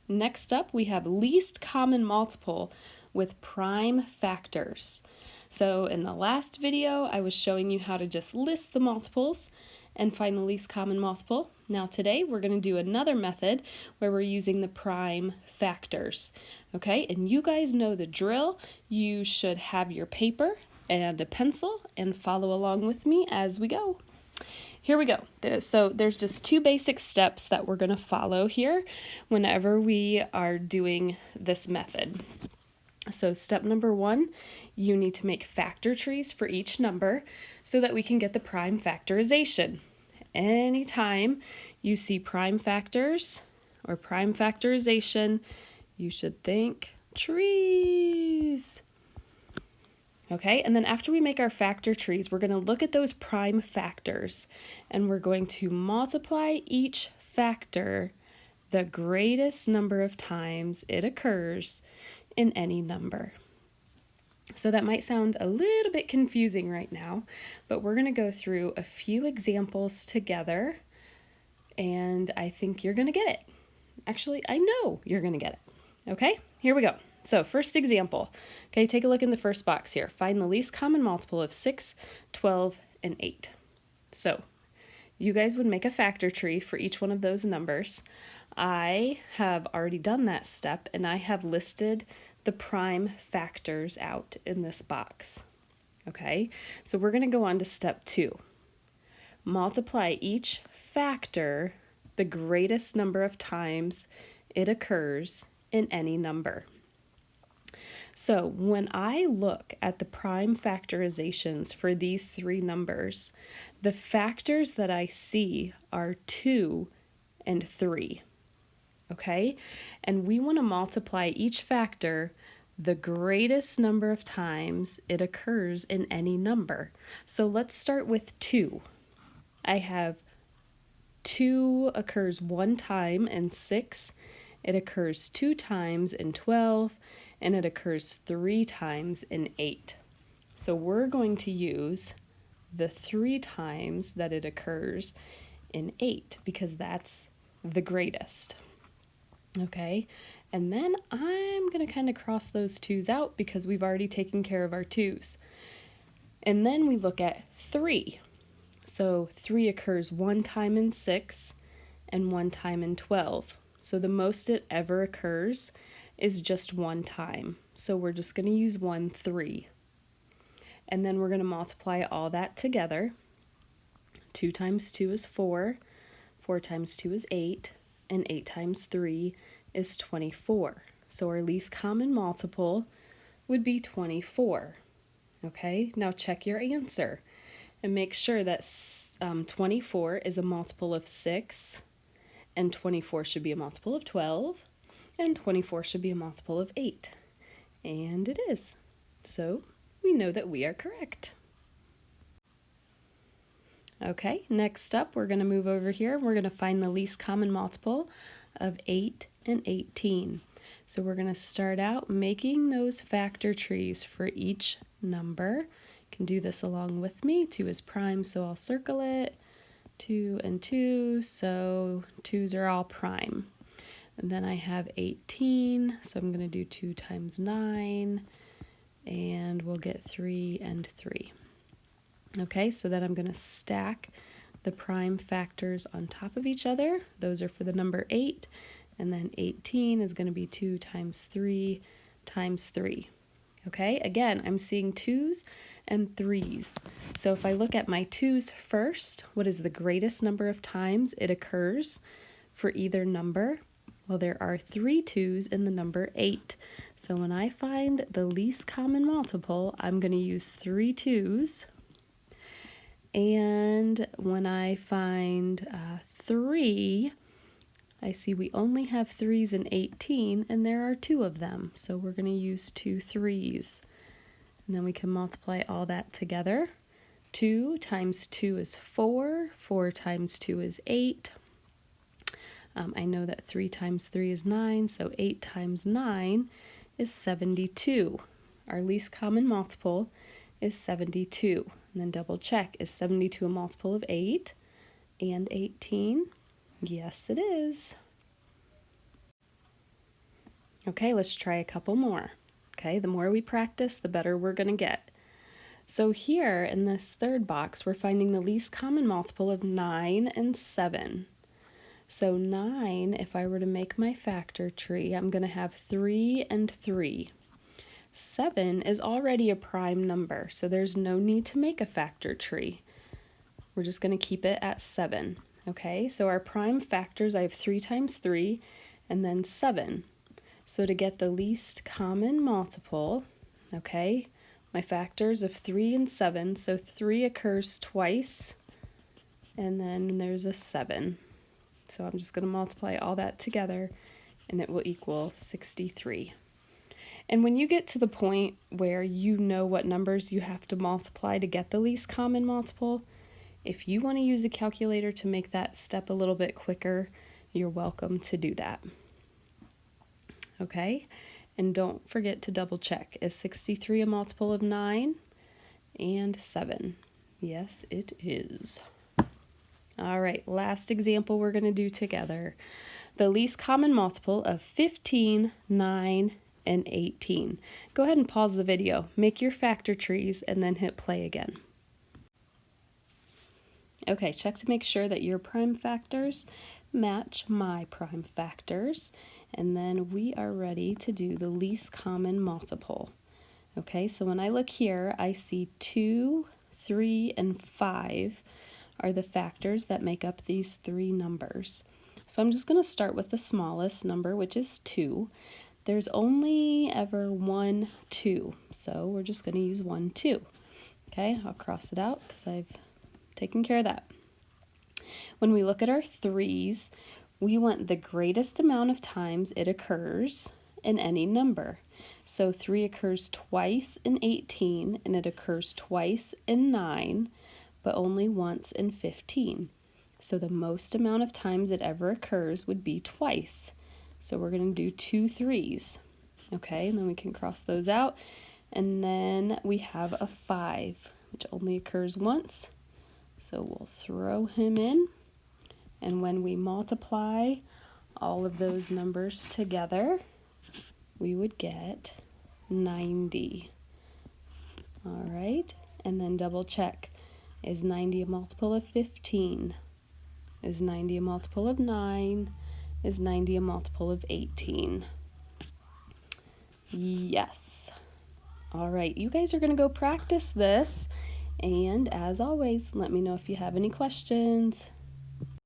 Next up, we have least common multiple with prime factors. So in the last video, I was showing you how to just list the multiples and find the least common multiple. Now today, we're going to do another method where we're using the prime factors. Okay, and you guys know the drill. You should have your paper and a pencil and follow along with me as we go. Here we go. So there's just two basic steps that we're going to follow here whenever we are doing this method. So step number one, you need to make factor trees for each number so that we can get the prime factorization. Anytime you see prime factors or prime factorization, you should think trees. Okay, and then after we make our factor trees, we're going to look at those prime factors and we're going to multiply each factor the greatest number of times it occurs in any number. So that might sound a little bit confusing right now, but we're going to go through a few examples together and I think you're going to get it. Actually, I know you're going to get it. Okay, here we go. So first example, okay, take a look in the first box here. Find the least common multiple of 6, 12, and 8. So you guys would make a factor tree for each one of those numbers. I have already done that step and I have listed the prime factors out in this box. Okay, so we're going to go on to step 2. Multiply each factor the greatest number of times it occurs in any number. So when I look at the prime factorizations for these three numbers, the factors that I see are 2 and 3. Okay? And we want to multiply each factor the greatest number of times it occurs in any number. So let's start with 2. I have 2 occurs 1 time in 6. It occurs 2 times in 12. And it occurs 3 times in 8. So we're going to use the 3 times that it occurs in 8 because that's the greatest. Okay, and then I'm going to kind of cross those 2's out because we've already taken care of our 2's. And then we look at 3. So 3 occurs 1 time in 6 and 1 time in 12. So the most it ever occurs is just 1 time. So we're just going to use 1, 3. And then we're going to multiply all that together. 2 times 2 is 4. 4 times 2 is 8. And 8 times 3 is 24. So our least common multiple would be 24. Okay, now check your answer and make sure that 24 is a multiple of 6 and 24 should be a multiple of 12. And 24 should be a multiple of 8. And it is. So we know that we are correct. Okay, next up we're going to move over here. We're going to find the least common multiple of 8 and 18. So we're going to start out making those factor trees for each number. You can do this along with me. 2 is prime, so I'll circle it. 2 and 2, so 2's are all prime. And then I have 18, so I'm going to do 2 times 9, and we'll get 3 and 3. Okay, so then I'm going to stack the prime factors on top of each other. Those are for the number 8, and then 18 is going to be 2 times 3 times 3. Okay, again, I'm seeing 2's and 3's. So if I look at my 2's first, what is the greatest number of times it occurs for either number? Well, there are 3 2's in the number 8. So when I find the least common multiple, I'm going to use 3 2's. And when I find 3, I see we only have 3's in 18, and there are 2 of them. So we're going to use 2 3's. And then we can multiply all that together. 2 times 2 is 4. 4 times 2 is 8. I know that 3 times 3 is 9, so 8 times 9 is 72. Our least common multiple is 72. And then double check, is 72 a multiple of 8 and 18? Yes, it is. Okay, let's try a couple more. Okay, the more we practice, the better we're going to get. So here in this third box, we're finding the least common multiple of 9 and 7. So 9, if I were to make my factor tree, I'm going to have 3 and 3. 7 is already a prime number, so there's no need to make a factor tree. We're just going to keep it at 7. Okay, so our prime factors, I have 3 times 3 and then 7. So to get the least common multiple, okay, my factors of 3 and 7, so 3 occurs twice, and then there's a 7. So I'm just going to multiply all that together, and it will equal 63. And when you get to the point where you know what numbers you have to multiply to get the least common multiple, if you want to use a calculator to make that step a little bit quicker, you're welcome to do that. Okay, and don't forget to double check. Is 63 a multiple of 9 and 7? Yes, it is. All right, last example we're going to do together. The least common multiple of 15, 9, and 18. Go ahead and pause the video, make your factor trees, and then hit play again. Okay, check to make sure that your prime factors match my prime factors, and then we are ready to do the least common multiple. Okay, so when I look here, I see 2, 3, and 5 are the factors that make up these 3 numbers. So I'm just going to start with the smallest number, which is 2. There's only ever 1, 2, so we're just going to use 1, 2. Okay, I'll cross it out because I've taken care of that. When we look at our 3's, we want the greatest amount of times it occurs in any number. So 3 occurs twice in 18, and it occurs twice in 9, but only once in 15. So the most amount of times it ever occurs would be twice. So we're going to do 2 3's. Okay, and then we can cross those out. And then we have a 5, which only occurs once. So we'll throw him in. And when we multiply all of those numbers together, we would get 90. All right, and then double check. Is 90 a multiple of 15? Is 90 a multiple of 9? Is 90 a multiple of 18? Yes. All right, you guys are going to go practice this. And as always, let me know if you have any questions.